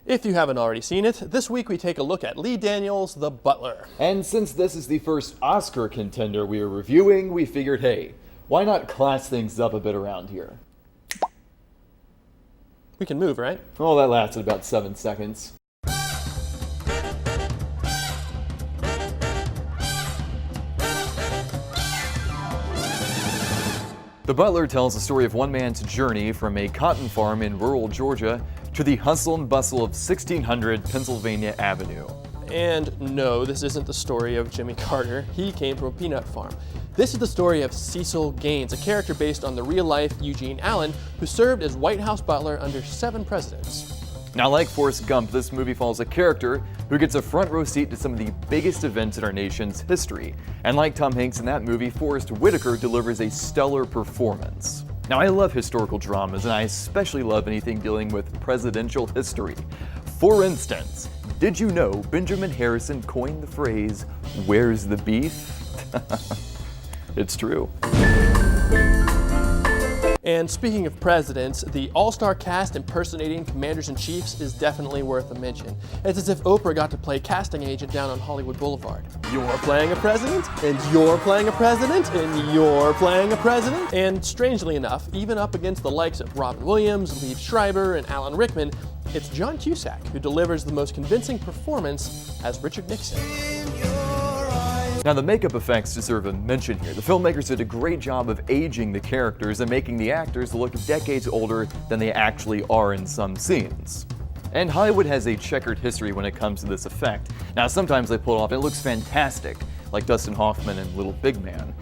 If you haven't already seen it, this week we take a look at Lee Daniels The Butler. And since this is the first Oscar contender we are reviewing, we figured, hey, why not class things up a bit around here? We can move, right? Oh, that lasted about 7 seconds. The Butler tells the story of one man's journey from a cotton farm in rural Georgia to the hustle and bustle of 1600 Pennsylvania Avenue. And no, this isn't the story of Jimmy Carter. He came from a peanut farm. This is the story of Cecil Gaines, a character based on the real-life Eugene Allen, who served as White House butler under 7 presidents. Now, like Forrest Gump, this movie follows a character who gets a front row seat to some of the biggest events in our nation's history. And like Tom Hanks in that movie, Forrest Whitaker delivers a stellar performance. Now, I love historical dramas, and I especially love anything dealing with presidential history. For instance, did you know Benjamin Harrison coined the phrase, "Where's the beef?" It's true. And speaking of presidents, the all-star cast impersonating commanders-in-chiefs is definitely worth a mention. It's as if Oprah got to play casting agent down on Hollywood Boulevard. You're playing a president, and you're playing a president, and you're playing a president. And strangely enough, even up against the likes of Robin Williams, Liev Schreiber, and Alan Rickman, it's John Cusack who delivers the most convincing performance as Richard Nixon. Now, the makeup effects deserve a mention here. The filmmakers did a great job of aging the characters and making the actors look decades older than they actually are in some scenes. And Hollywood has a checkered history when it comes to this effect. Now, sometimes they pull it off and it looks fantastic, like Dustin Hoffman in Little Big Man.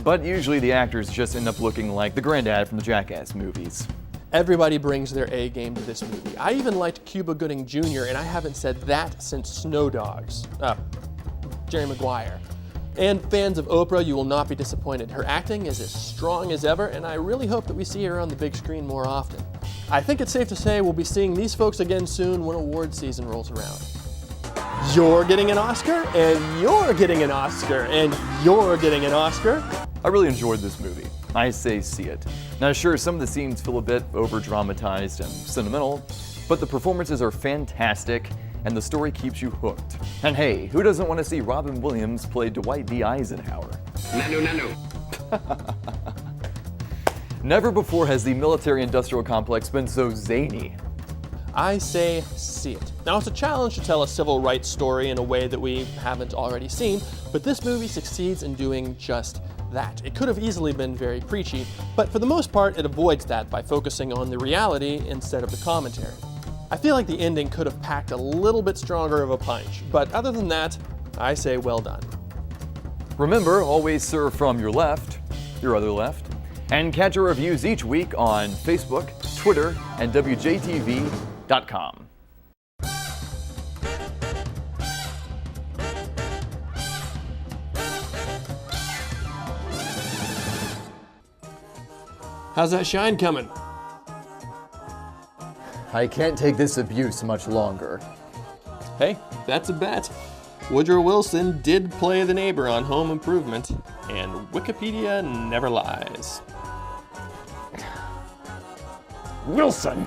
But usually the actors just end up looking like the granddad from the Jackass movies. Everybody brings their A game to this movie. I even liked Cuba Gooding Jr., and I haven't said that since Snow Dogs. Jerry Maguire. And fans of Oprah, you will not be disappointed. Her acting is as strong as ever, and I really hope that we see her on the big screen more often. I think it's safe to say we'll be seeing these folks again soon when award season rolls around. You're getting an Oscar, and you're getting an Oscar, and you're getting an Oscar. I really enjoyed this movie. I say see it. Now sure, some of the scenes feel a bit over-dramatized and sentimental, but the performances are fantastic, and the story keeps you hooked. And hey, who doesn't want to see Robin Williams play Dwight D. Eisenhower? No. Never before has the military-industrial complex been so zany. I say see it. Now, it's a challenge to tell a civil rights story in a way that we haven't already seen, but this movie succeeds in doing just that. It could have easily been very preachy, but for the most part, it avoids that by focusing on the reality instead of the commentary. I feel like the ending could have packed a little bit stronger of a punch, but other than that, I say well done. Remember, always serve from your left, your other left, and catch our reviews each week on Facebook, Twitter, and WJTV.com. How's that shine coming? I can't take this abuse much longer. Hey, that's a bet. Woodrow Wilson did play the neighbor on Home Improvement, and Wikipedia never lies. Wilson!